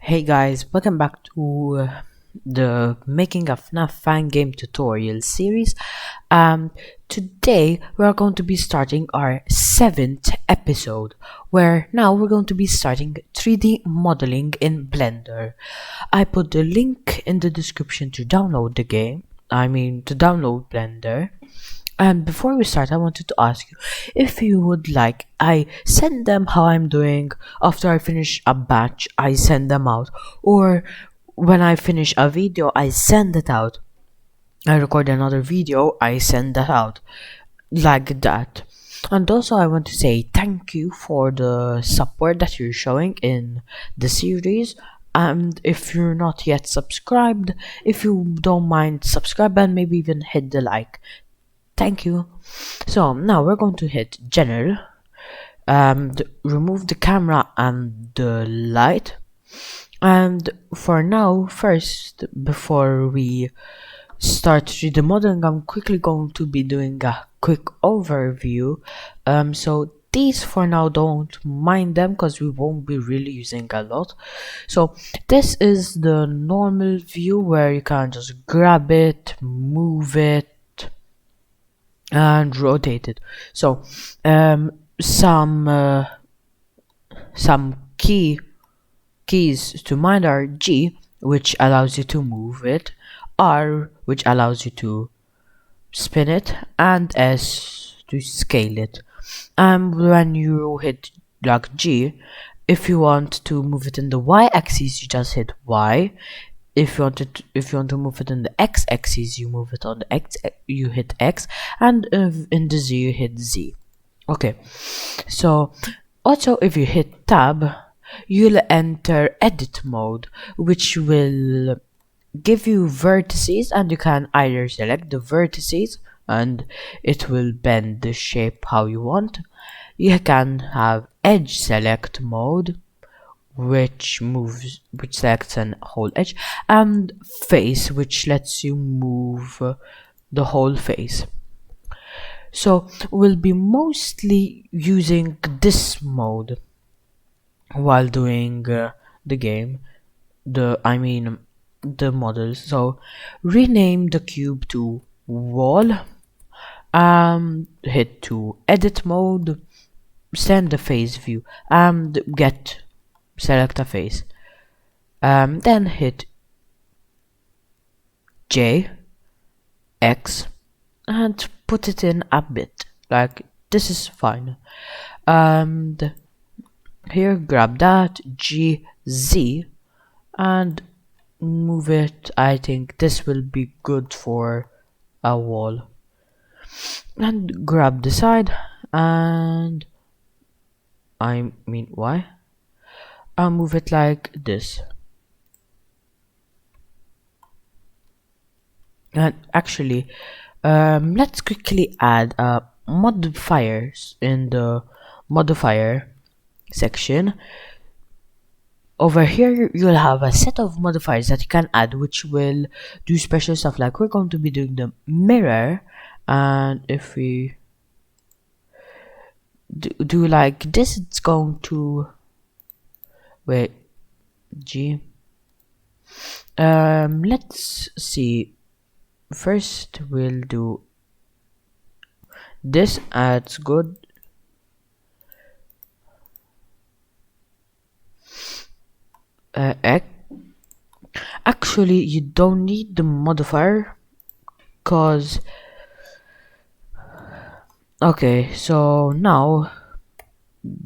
Hey guys, welcome back to the making a Fnaf fan game tutorial series. Today we are going to be starting our 7th episode, where now we're going to be starting 3D modeling in Blender. I put the link in the description to download the game. To download Blender. And before we start, I wanted to ask you if you would like I send them how I'm doing after I finish a batch. I send them out, or when I finish a video, I send it out. I record another video, I send that out, like that. And also, I want to say thank you for the support that you're showing in the series. And if you're not yet subscribed, if you don't mind, subscribe and maybe even hit the like. Thank you. So now we're going to hit general, remove the camera and the light. And for now, first, before we start 3D modeling, I'm quickly going to be doing a quick overview. So these for now, don't mind them because we won't be really using a lot. So this is the normal view where you can just grab it, move it, and rotate it. So some keys to mind are G, which allows you to move it, R, which allows you to spin it, and S to scale it. And when you hit like G, if you want to move it in the Y axis, you just hit Y. If you want to move it in the X axis, you move it on the X. You hit X, and in the Z you hit Z. Okay. So also, if you hit Tab, you'll enter Edit mode, which will give you vertices, and you can either select the vertices, and it will bend the shape how you want. You can have Edge Select mode, which selects an whole edge, and face, which lets you move the whole face. So we'll be mostly using this mode while doing the game, the models. So rename the cube to wall, hit to edit mode, send the face view, and select a face, then hit J, X, and put it in a bit, like this is fine. And here grab that G, Z, and move it. I think this will be good for a wall. And grab the side, and Y, I'll move it like this. And actually, let's quickly add modifiers in the modifier section. Over here, you'll have a set of modifiers that you can add, which will do special stuff. Like we're going to be doing the mirror, and if we do like this, it's going to wait. G. Let's see. First, we'll do this. That's good. Actually, you don't need the modifier, cause okay. So now,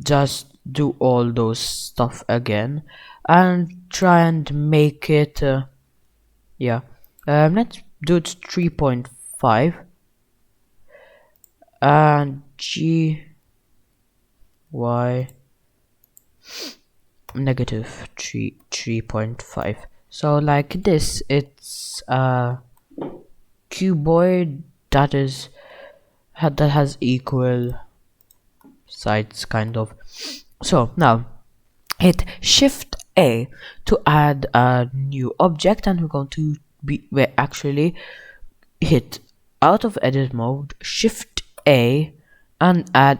just do all those stuff again, and try and make it. Yeah. Let's do it 3.5 and G Y negative 3.5. So like this, it's a cuboid that has equal sides, kind of. So now hit Shift A to add a new object, and we're going to actually hit out of edit mode, Shift A, and add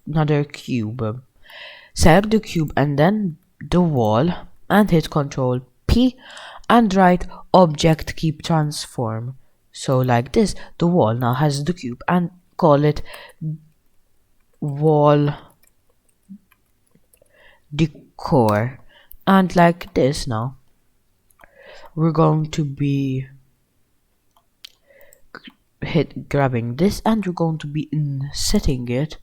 another cube. Select the cube and then the wall, and hit Ctrl P and write object keep transform. So like this, the wall now has the cube, and call it wall decor. And like this now, we're going to be grabbing this, and we're going to be setting it.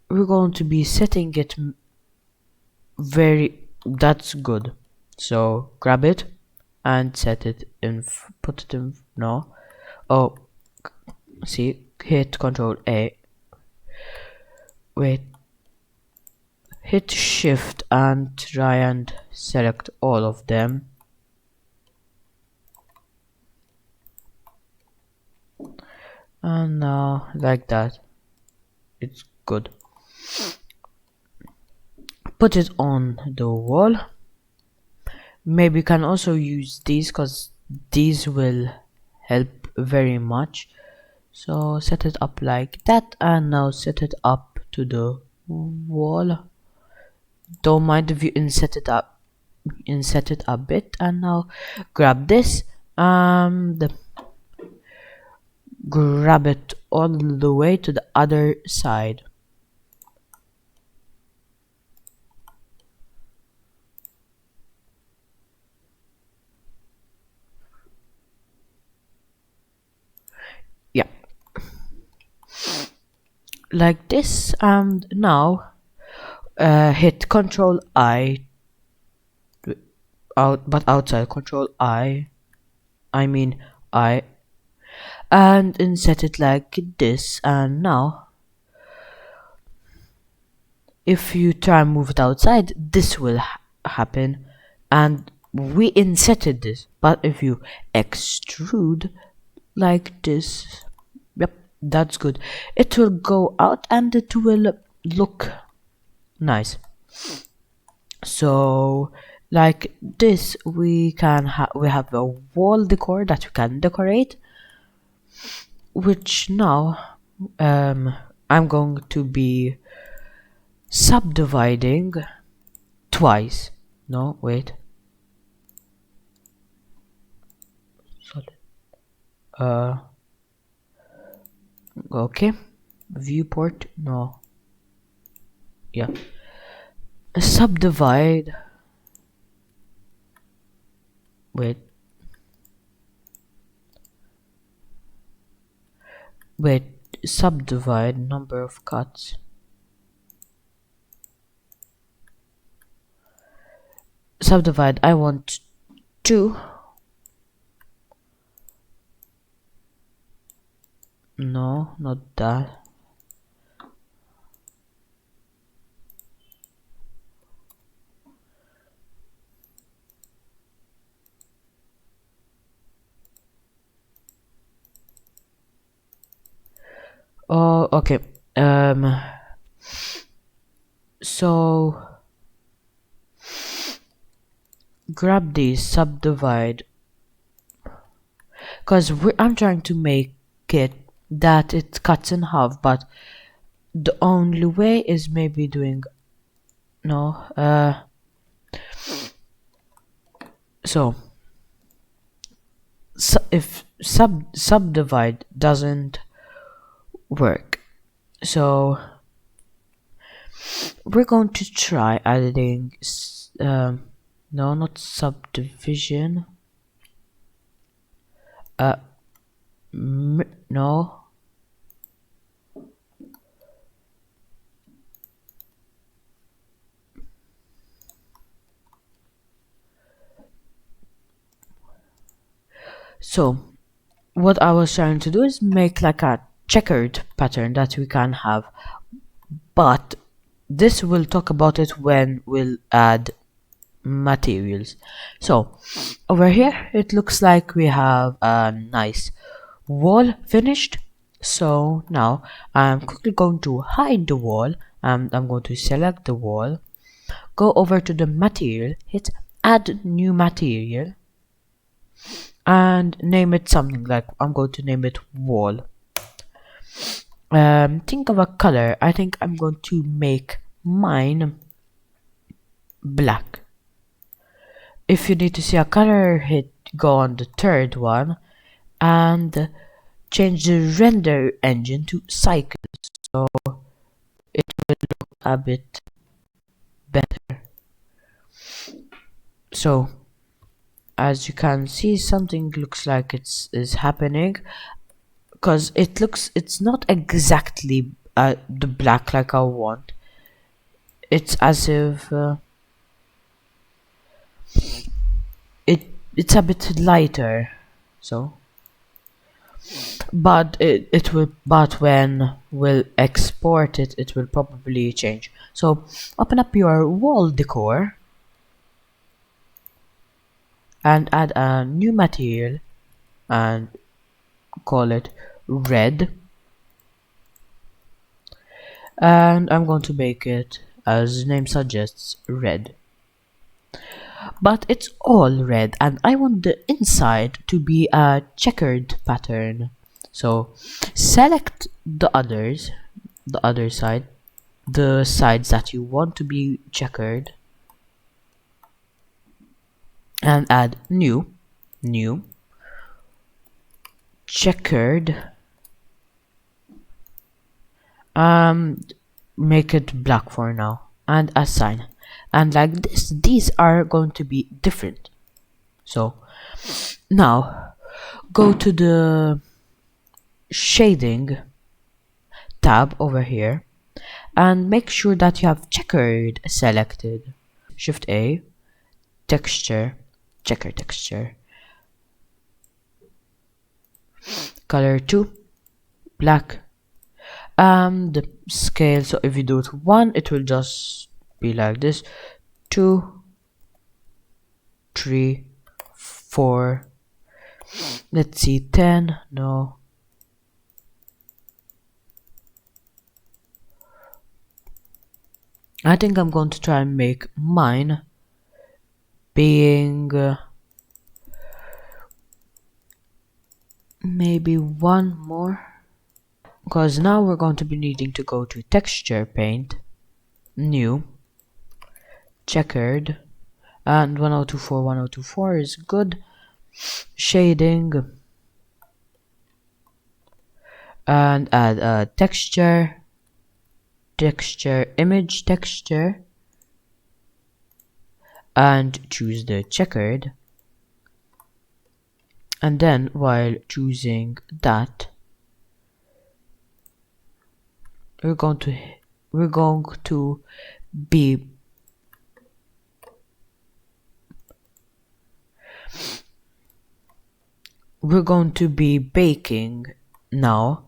We're going to be setting it that's good. So grab it and set it in, put it in, no. Oh, see, hit Ctrl A. Wait. Hit shift and try and select all of them. And now, like that, it's good. Put it on the wall. Maybe you can also use these, because these will help very much. So set it up like that, and now set it up to the wall. Don't mind if you inset it a bit. And now grab this and grab it all the way to the other side. Yeah, like this. And now hit Control I, but outside Control I mean I, and inset it like this. And now if you try and move it outside, this will happen, and we inserted this. But if you extrude like this, yep, that's good, it will go out and it will look nice. So like this, we have a wall decor that we can decorate, which now I'm going to be subdividing twice. No, wait. Solid. Okay. Viewport. No. Yeah. Subdivide. Wait. Subdivide number of cuts. Subdivide. I want 2. No, not that. Oh, okay. So grab these, subdivide, because I'm trying to make it that it cuts in half, but the only way is maybe doing so if subdivide doesn't work, so we're going to try adding no, not subdivision, no, so what I was trying to do is make like a checkered pattern that we can have, but this we'll talk about it when we'll add materials. So over here it looks like we have a nice wall finished. So now I'm quickly going to hide the wall, and I'm going to select the wall, go over to the material, hit add new material, and name it something like, I'm going to name it wall. Think of a color. I think I'm going to make mine black. If you need to see a color, go on the third one and change the render engine to cycle, so it will look a bit better. So as you can see, something looks like is happening, because it's not exactly the black like I want. It's as if it's a bit lighter, so but when we'll export it, it will probably change. So open up your wall decor and add a new material and call it red, and I'm going to make it, as name suggests, red. But it's all red and I want the inside to be a checkered pattern. So select the other side, the sides that you want to be checkered, and add new checkered, make it black for now, and assign. And like this, these are going to be different. So now go to the shading tab over here and make sure that you have checkered selected. Shift A, texture, checker texture, color 2, black, the scale. So if you do it 1, it will just be like this. 2, 3, 4, let's see, 10, no, I think I'm going to try and make mine being maybe 1 more, because now we're going to be needing to go to texture paint, new, checkered, and 1024 is good. Shading, and add a texture, image texture, and choose the checkered. And then while choosing that, we're going to be baking now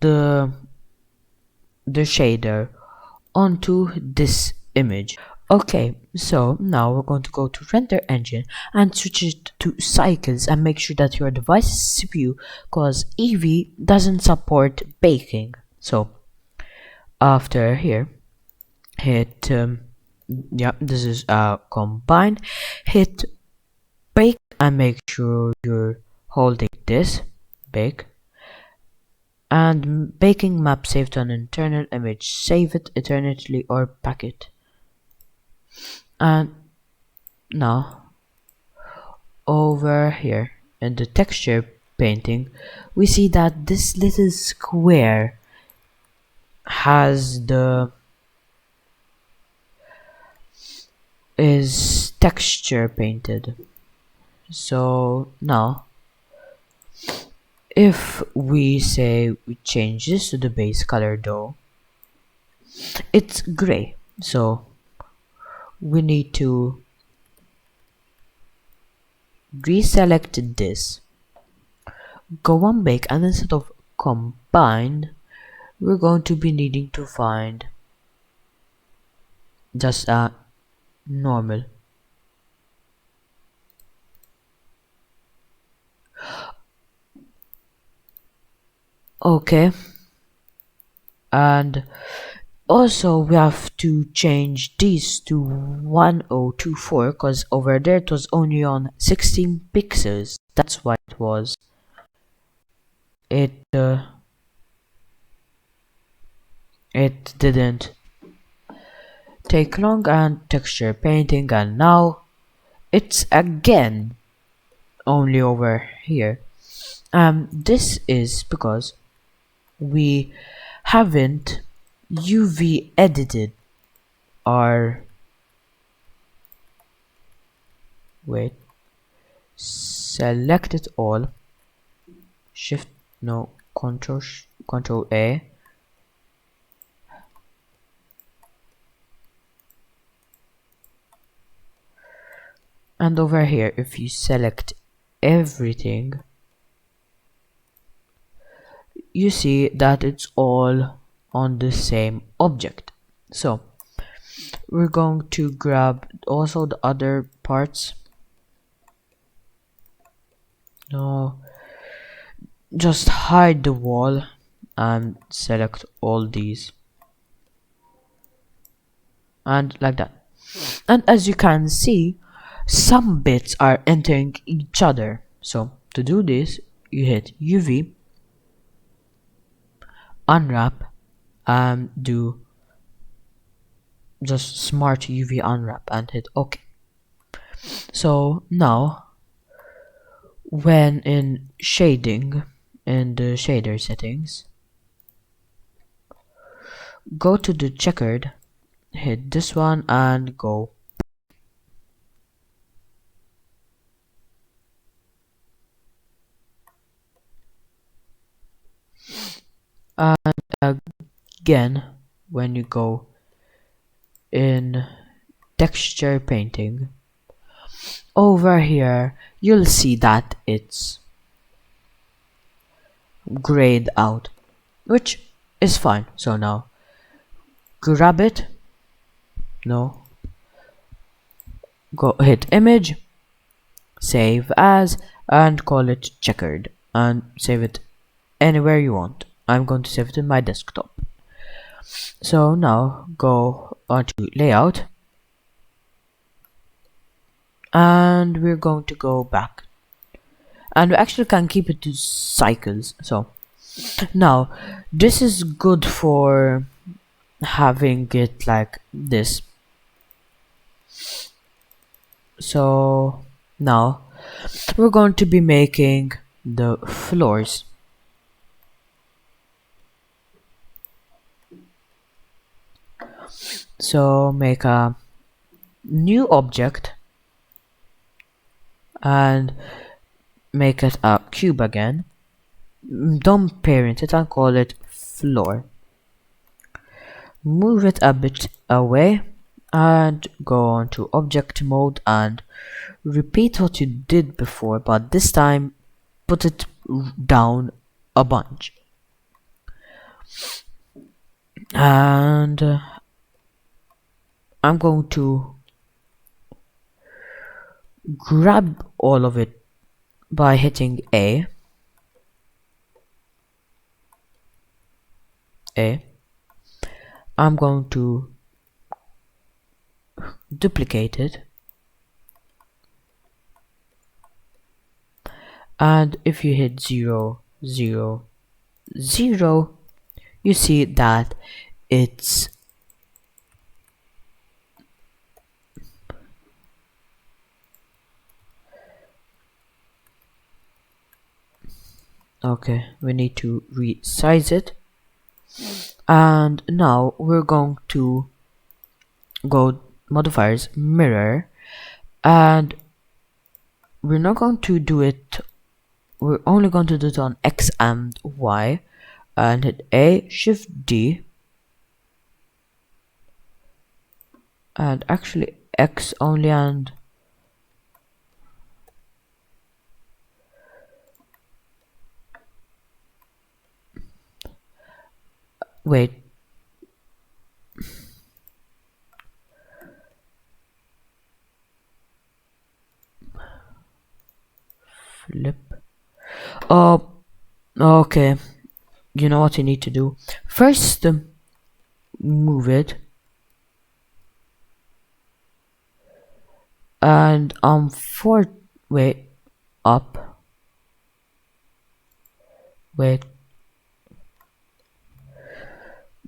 the shader onto this image. Okay, so now we're going to go to render engine and switch it to cycles and make sure that your device is CPU, because Eevee doesn't support baking. So after here, hit yeah, this is combined, hit bake and make sure you're holding this bake, and baking map saved to an internal image, save it eternally or pack it. And now over here in the texture painting, we see that this little square is texture painted. So now if we say we change this to the base color though, it's gray, so we need to reselect this, go on bake, and instead of combine, we're going to be needing to find just a normal. Okay, and also we have to change these to 1024, because over there it was only on 16 pixels. That's why it was It didn't take long, and texture painting, and now it's again only over here. This is because we haven't UV edited our, wait, select it all, shift, no, control A, and over here if you select everything, you see that it's all on the same object. So we're going to grab also the other parts. No, just hide the wall and select all these, and like that. And as you can see, some bits are entering each other. So to do this, you hit UV, unwrap, and do just smart UV unwrap and hit OK. So now when in shading, in the shader settings, go to the checkered, hit this one and go. And again, when you go in texture painting, over here you'll see that it's grayed out, which is fine. So now grab it, no, go hit image, save as, and call it checkered, and save it anywhere you want. I'm going to save it in my desktop. So now go onto layout, and we're going to go back, and we actually can keep it to cycles. So now this is good for having it like this. So now we're going to be making the floors. So make a new object and make it a cube again. Don't parent it and call it floor. Move it a bit away and go on to object mode and repeat what you did before, but this time put it down a bunch. And I'm going to grab all of it by hitting A. I'm going to duplicate it, and if you hit 0, 0, 0, you see that it's okay. We need to resize it, and now we're going to go modifiers, mirror, and we're not going to do it, we're only going to do it on X and Y, and hit A, Shift D, and actually X only, and wait, flip. Oh, okay. You know what you need to do? First, move it, and wait, up, wait,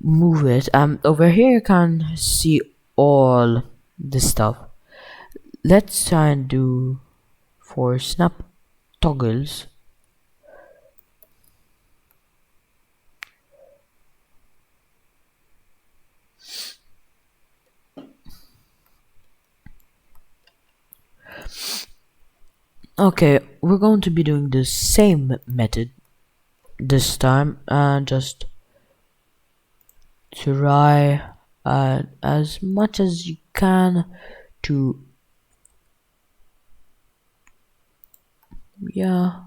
move it. Over here you can see all this stuff. Let's try and do for snap toggles. Okay, we're going to be doing the same method this time, and just try as much as you can to, yeah,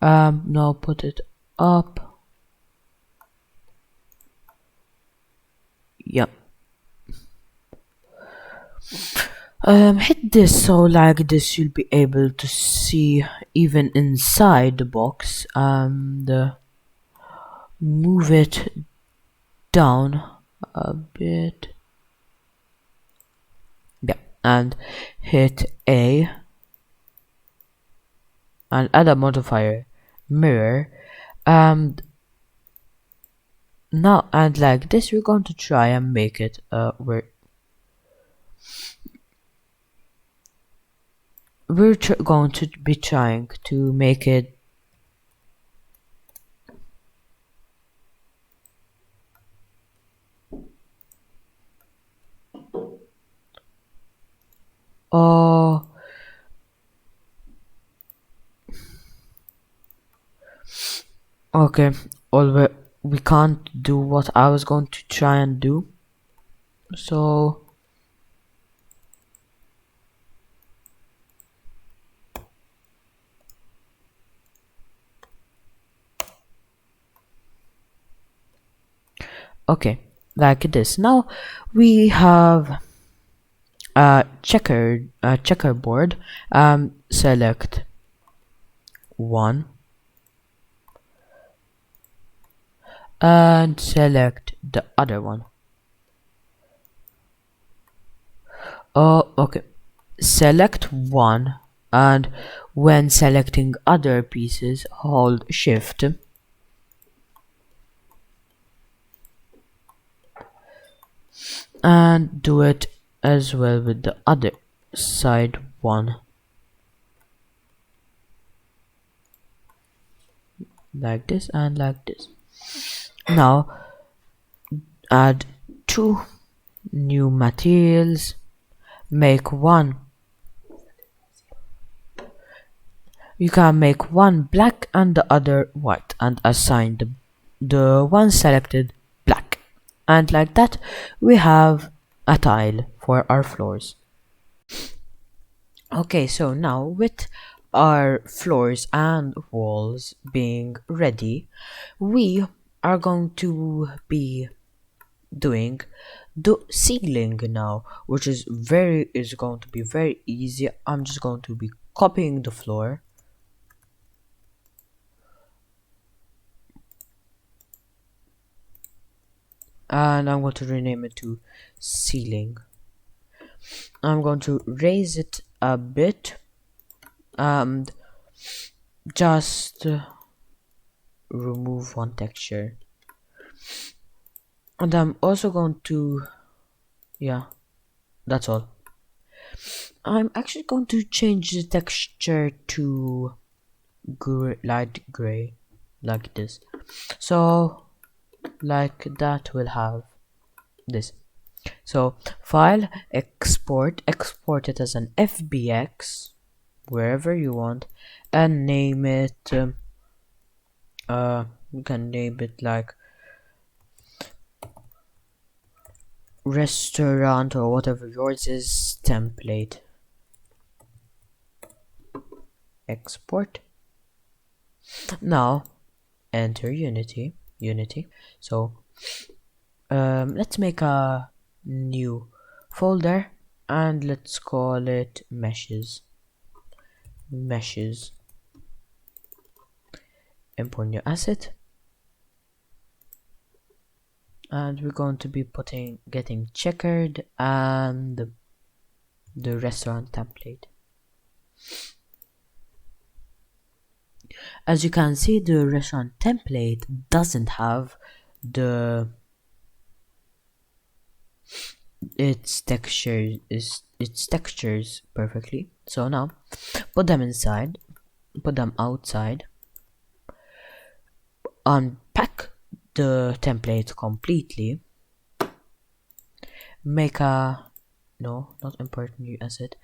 now put it up. Yep. Hit this, so like this you'll be able to see even inside the box, and move it down a bit. Yeah, and hit A and add a modifier mirror. And now, and like this we're going to try and make it we're going to be trying to make it oh okay, all we can't do what I was going to try and do, so okay, like this. Now we have a checkerboard. Select one and select the other one. Oh, okay. Select one, and when selecting other pieces, hold shift and do it as well with the other side one, like this and like this. Now add two new materials, make one, you can make one black and the other white, and assign the one selected black, and like that we have a tile for our floors. Okay, so now with our floors and walls being ready, we are going to be doing the ceiling now, which is going to be very easy. I'm just going to be copying the floor and I'm going to rename it to ceiling. I'm going to raise it a bit and just remove one texture, and I'm also going to, yeah, that's all. I'm actually going to change the texture to light gray, like this. So like that we'll have this. So file, export it as an FBX wherever you want, and name it you can name it like restaurant or whatever yours is, template. Export. Now enter Unity. So let's make a new folder and let's call it meshes. Import new asset, and we're going to be getting checkered and the restaurant template. As you can see, the restaurant template doesn't have the its textures perfectly. So now put them inside, put them outside, unpack the template completely, make a no, not import new asset,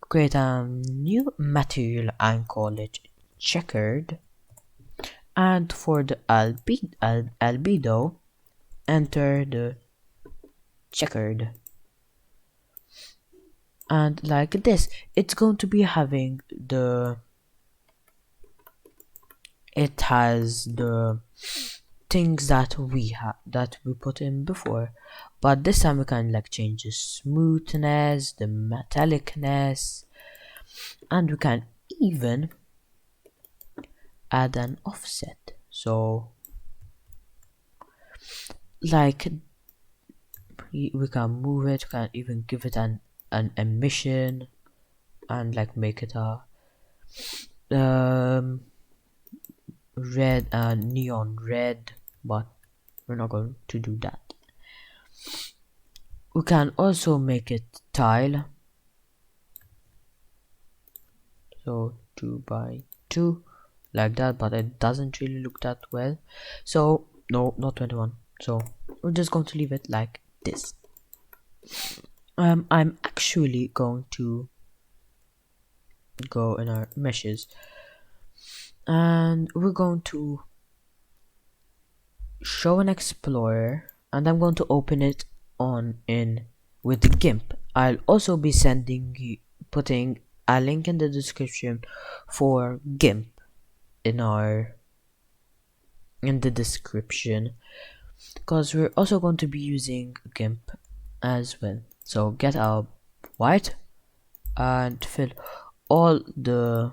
create a new material and call it checkered, and for the albedo enter the checkered, and like this it's going to be having the it has the things that we put in before, but this time we can like change the smoothness, the metallicness, and we can even add an offset. So like we can move it, we can even give it an emission and like make it a um red, neon red, but we're not going to do that. We can also make it tile, so 2 by 2 like that, but it doesn't really look that well, so no, not 21, so we're just going to leave it like this. I'm actually going to go in our meshes and we're going to show an explorer, and I'm going to open it on in with the GIMP. I'll also be putting a link in the description for GIMP in the description, because we're also going to be using GIMP as well. So get our white and fill all the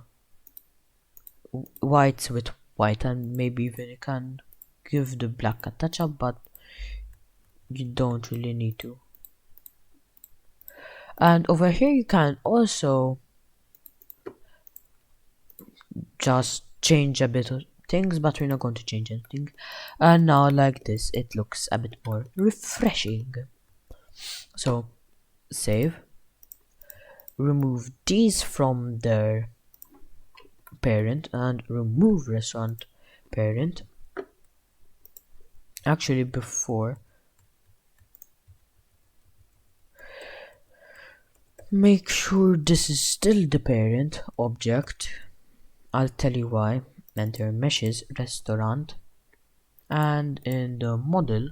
whites with white, and maybe even you can give the black a touch up, but you don't really need to. And over here you can also just change a bit of things, but we're not going to change anything. And now like this it looks a bit more refreshing. So save, remove these from their parent and remove restaurant parent. Actually, before, make sure this is still the parent object. I'll tell you why. Enter meshes restaurant, and in the model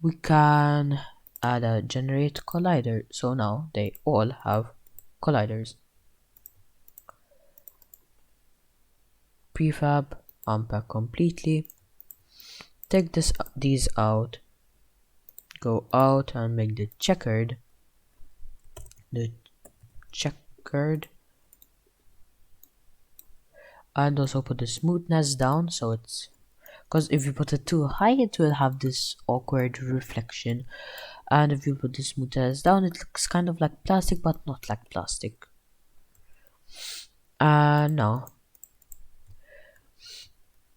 we can add a generate collider, so now they all have colliders. Prefab, unpack completely, take these out, go out and make the checkered, and also put the smoothness down, so it's, because if you put it too high it will have this awkward reflection, and if you put the smoothness down it looks kind of like plastic but not like plastic. Now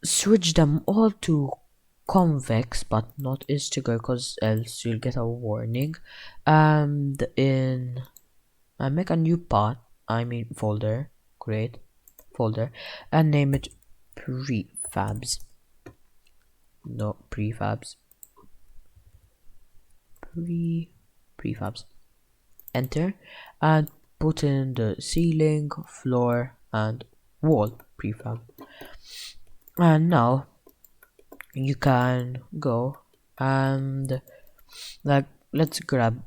switch them all to convex but not integer, because else you'll get a warning. And make a new folder, create folder, and name it prefabs. No, prefabs. Prefabs. Enter and put in the ceiling, floor, and wall prefab. And now you can go and like let's grab.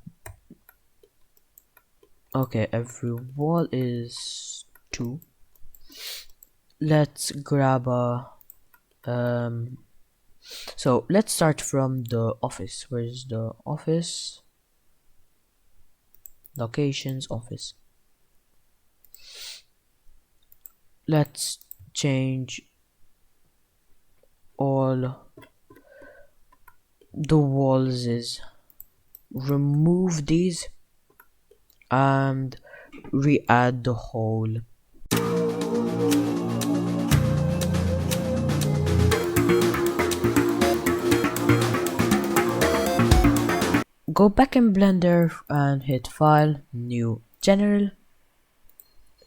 Okay, every wall is 2. Let's grab a so let's start from the office. Where's the office? Locations, office. Let's change all the walls, is remove these and re-add the whole. Go back in Blender and hit File, New, General.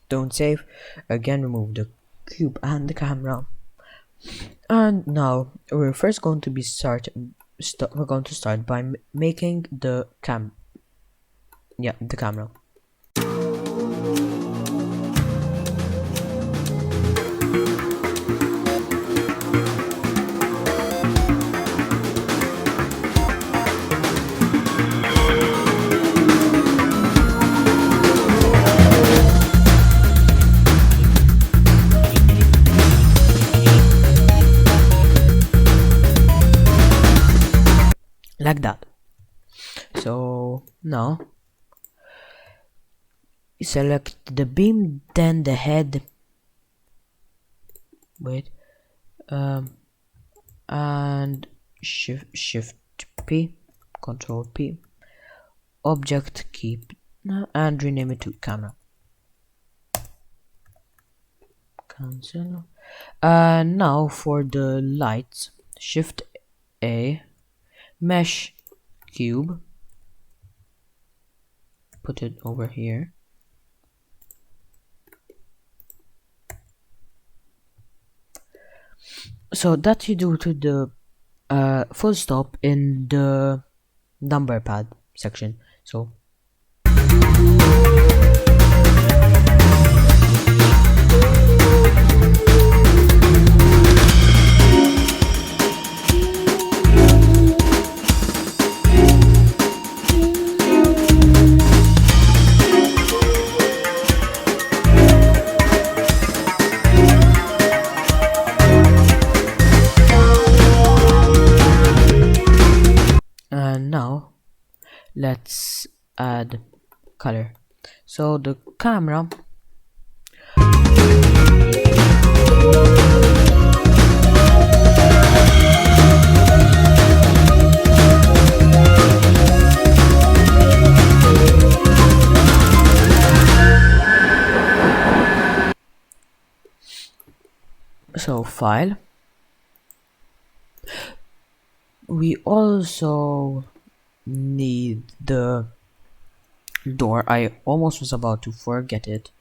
Don't save. Again, remove the cube and the camera. And now we're first going to be we're going to start by making the the camera. Like that. So now select the beam, then the head. Wait, and shift P, Control P, object keep, and rename it to camera. Cancel. Now for the lights, shift A, mesh cube, put it over here. So that you do to the full stop in the number pad section. So now let's add color. So the camera file. We also need the door. I almost was about to forget it.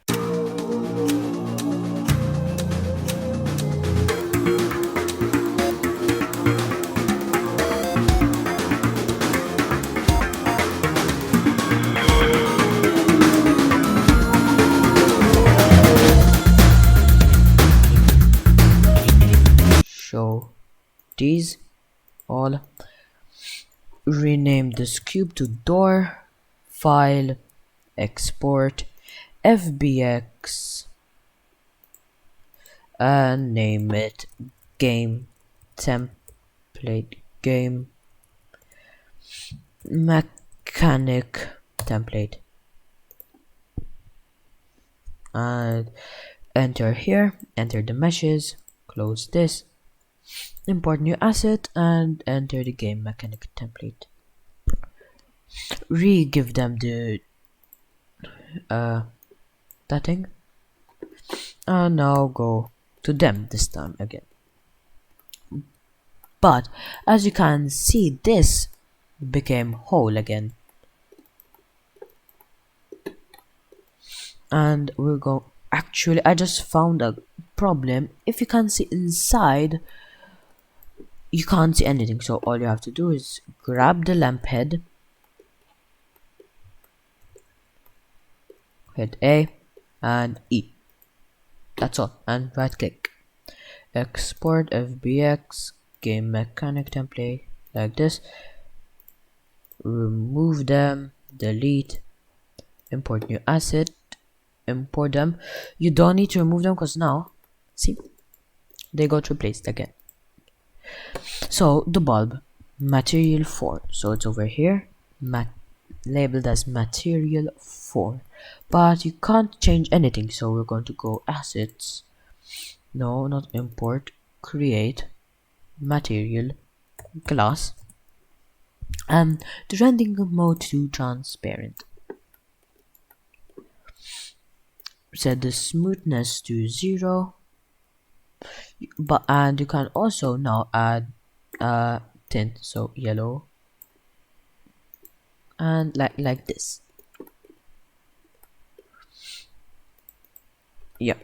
Show these all. Rename this cube to door, file, export, FBX, and name it game template, game mechanic template, and enter here, enter the meshes, close this, import new asset, and enter the game mechanic template. Give them the that thing, and now go to them this time again. But as you can see, this became whole again, and we'll go. Actually, I just found a problem. If you can't see inside, you can't see anything. So all you have to do is grab the lamp head, hit A and E. That's all, and right click, export FBX game mechanic template like this. Remove them, delete, import new asset, import them. You don't need to remove them because now see they got replaced again. So the bulb, material 4, so it's over here, labeled as material 4, but you can't change anything. So we're going to go assets, no, not import, create material glass, and the rendering mode to transparent. Set the smoothness to 0, and you can also now add tint, so yellow, and like this. Yeah,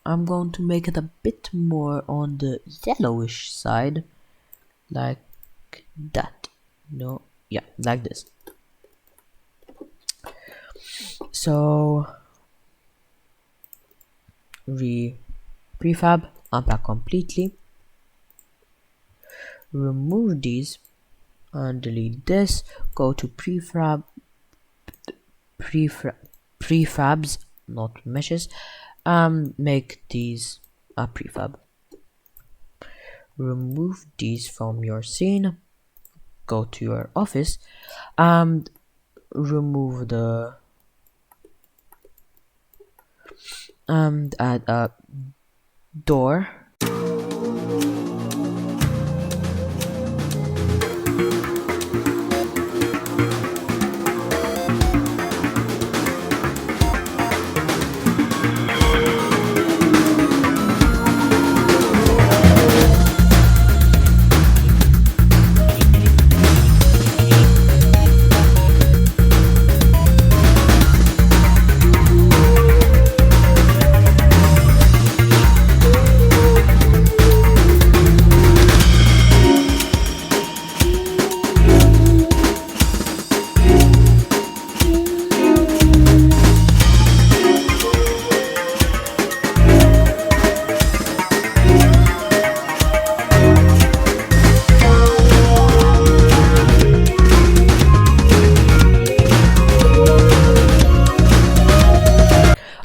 I'm going to make it a bit more on the yellowish side, like that. No, yeah, like this. So prefab, unpack completely, remove these and delete this. Go to prefabs, not meshes. Make these a prefab. Remove these from your scene. Go to your office and remove the and add a door.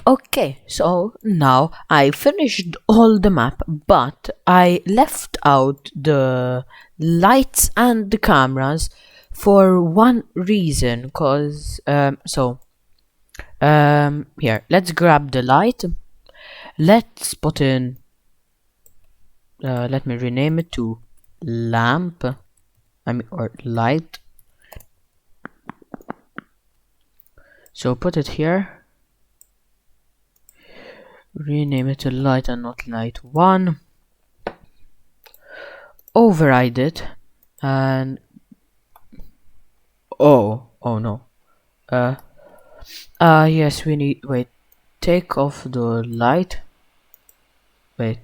Okay, so now I finished all the map, but I left out the lights and the cameras for one reason, cause here, let's grab the light. Let's put in let me rename it to lamp, or light. So put it here. Rename it to light and not light 1. Override it and oh no. Yes, we need, wait, take off the light. Wait,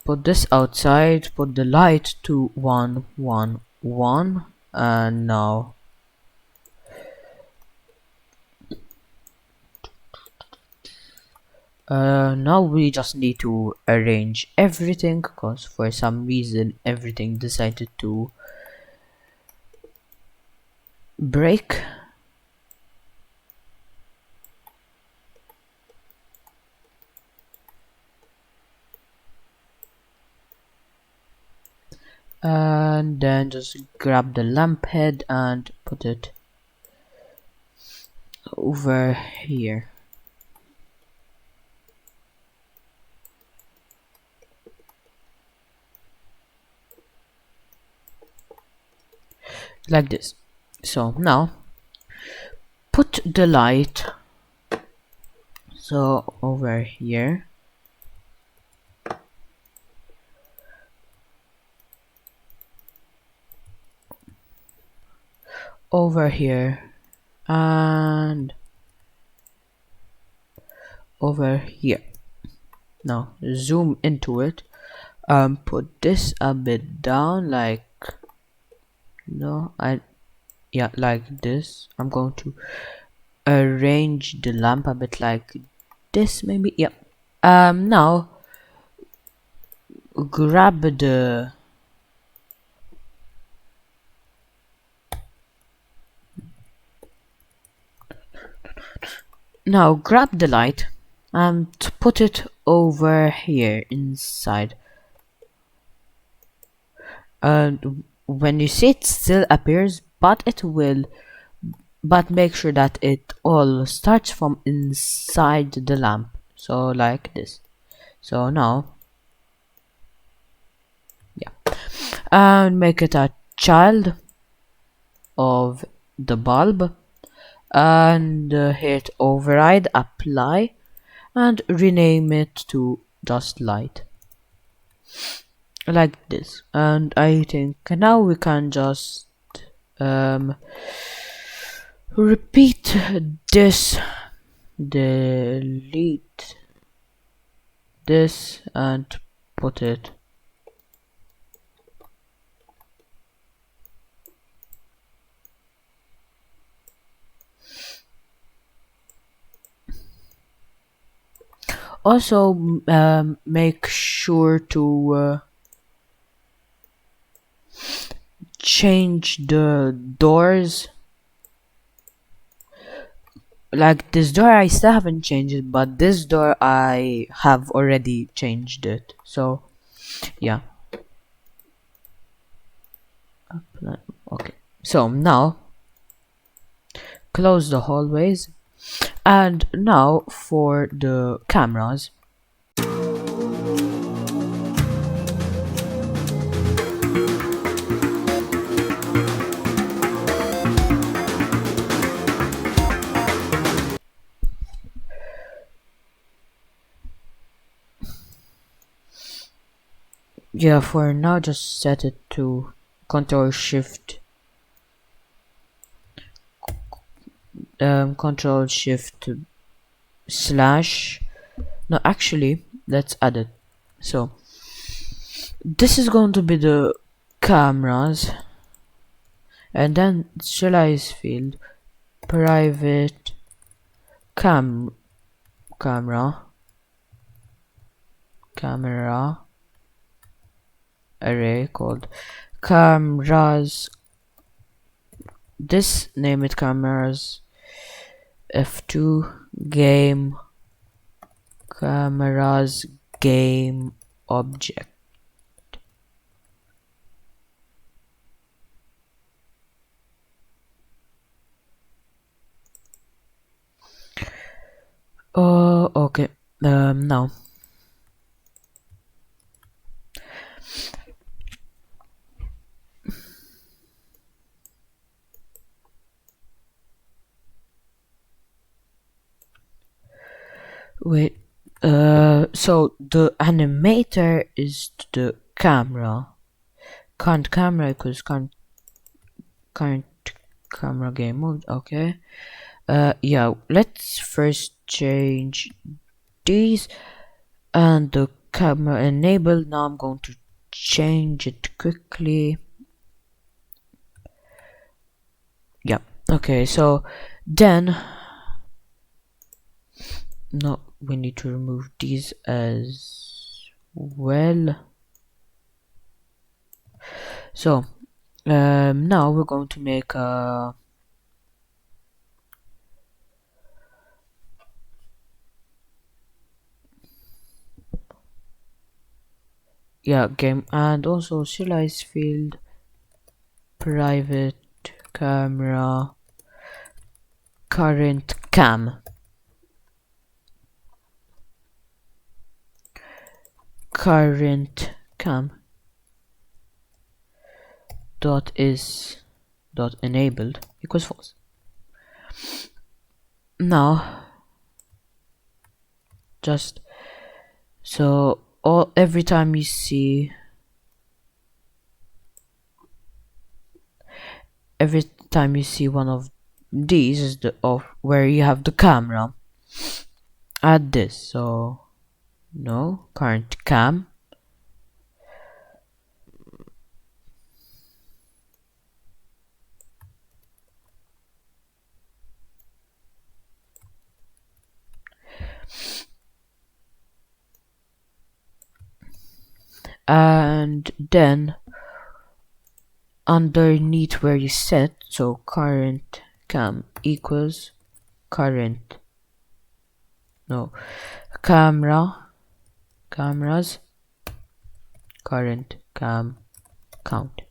put this outside, put the light to 1 1 1, and now now we just need to arrange everything, because for some reason everything decided to break. And then just grab the lamp head and put it over here. Like this. So now put the light so over here. Over here and over here. Now zoom into it. Put this a bit down, like like this. I'm going to arrange the lamp a bit like this, maybe. Yeah. Now grab the light and put it over here inside. And when you see it still appears, but make sure that it all starts from inside the lamp, so like this. So now and make it a child of the bulb, and hit override, apply, and rename it to just light. like this. And I think now we can just um, repeat this, delete this and put it. Also make sure to change the doors. Like this door I still haven't changed it, but this door I have already changed it. So yeah. Okay, so now close the hallways, and now for the cameras. Yeah, for now just set it to control shift slash. No, actually let's add it. So this is going to be the cameras, and then serialize field private camera array called cameras. This name it cameras f2 game cameras game object. Oh, okay. Now wait. So the animator is the camera. Current camera equals current camera game mode. Okay. Yeah. Let's first change these and the camera enabled. Now I'm going to change it quickly. Yeah. Okay. So then, no, we need to remove these as well. So now we're going to make a game, and also serialize field private camera current cam dot is dot enabled equals false. Now just so every time you see one of these is the of where you have the camera, add this. So no current cam and then underneath where you set, so current cam equals current cameras current cam count,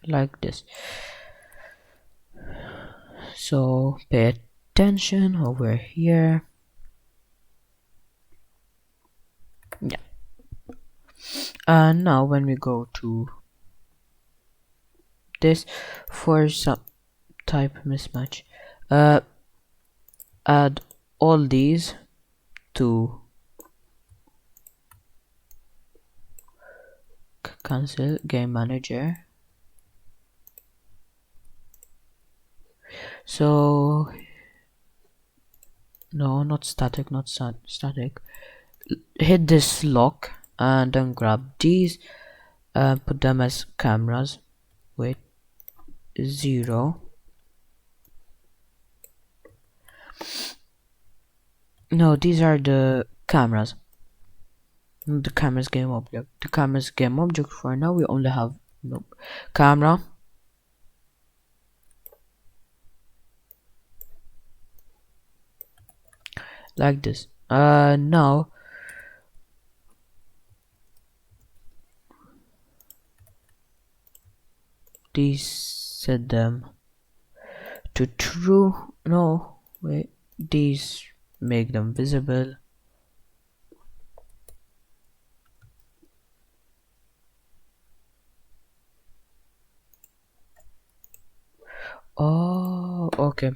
like this. So pay attention over here. Yeah. And now when we go to this for some type mismatch, add all these to cancel game manager. So no, not static, not static. Hit this lock and then grab these, put them as cameras. Wait, 0. No, these are the cameras. The camera's game object. The camera's game object for now. We only have no camera. Like this. Now these set them to true. No, wait. These make them visible. Oh, okay.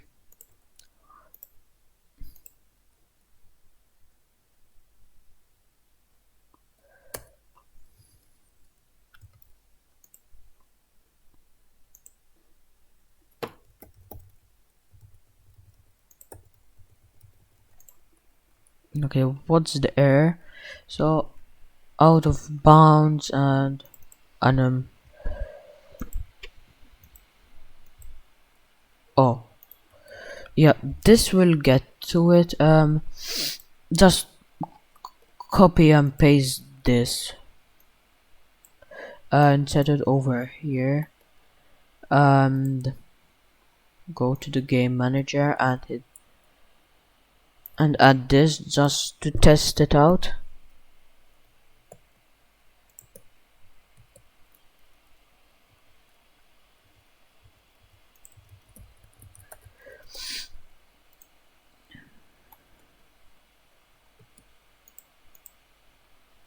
Okay, what's the error? So out of bounds and oh yeah, this will get to it. Just copy and paste this and set it over here and go to the game manager and hit and add this just to test it out.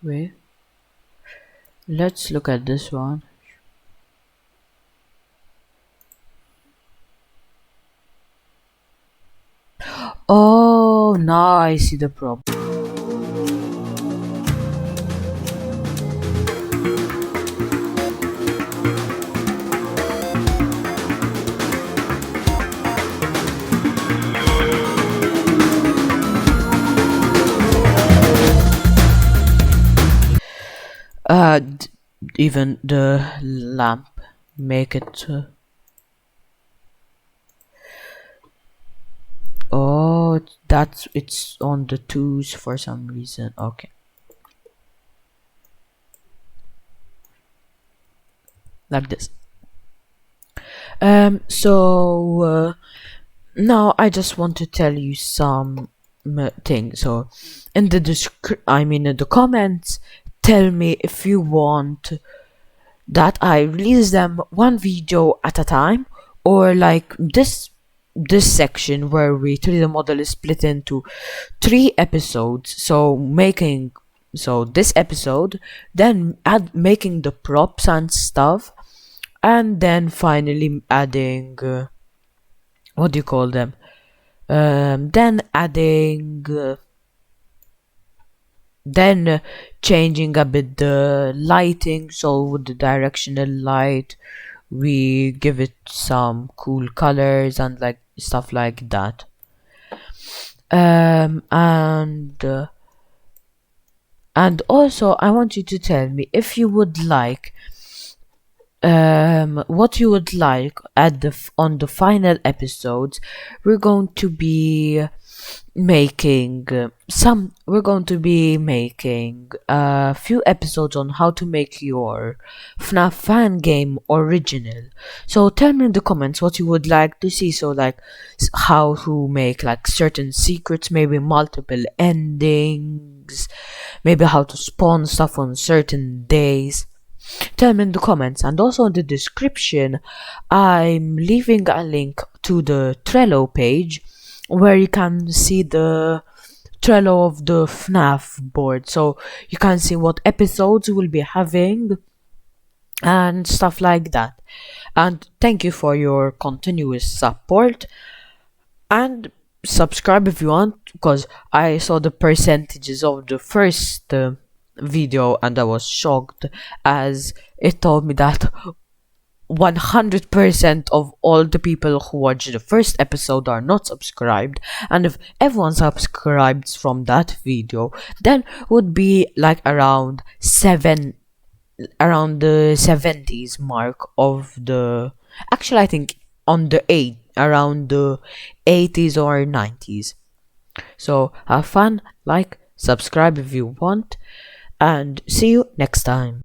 Wait, let's look at this one. Oh, now I see the problem. Even the lamp make it oh, it's on the 2s for some reason. Okay, like this. So now I just want to tell you some things. So in the in the comments, tell me if you want that I release them one video at a time, or like this section where we 3D model is split into 3 episodes. So this episode, then making the props and stuff, and then finally adding what do you call them? Then adding then changing a bit the lighting. So with the directional light, we give it some cool colors and like stuff like that. And also I want you to tell me if you would like what you would like at on the final episodes. We're going to be making a few episodes on how to make your Fnaf fan game original. So tell me in the comments what you would like to see. So like how to make like certain secrets, maybe multiple endings, maybe how to spawn stuff on certain days. Tell me in the comments, and also in the description I'm leaving a link to the Trello page where you can see the Trello of the Fnaf board, so you can see what episodes we'll be having and stuff like that. And thank you for your continuous support, and subscribe if you want, because I saw the percentages of the first video and I was shocked as it told me that 100% of all the people who watched the first episode are not subscribed, and if everyone subscribes from that video, then would be like around the 70s mark of the, actually I think on the around the 80s or 90s. So have fun, like, subscribe if you want, and see you next time.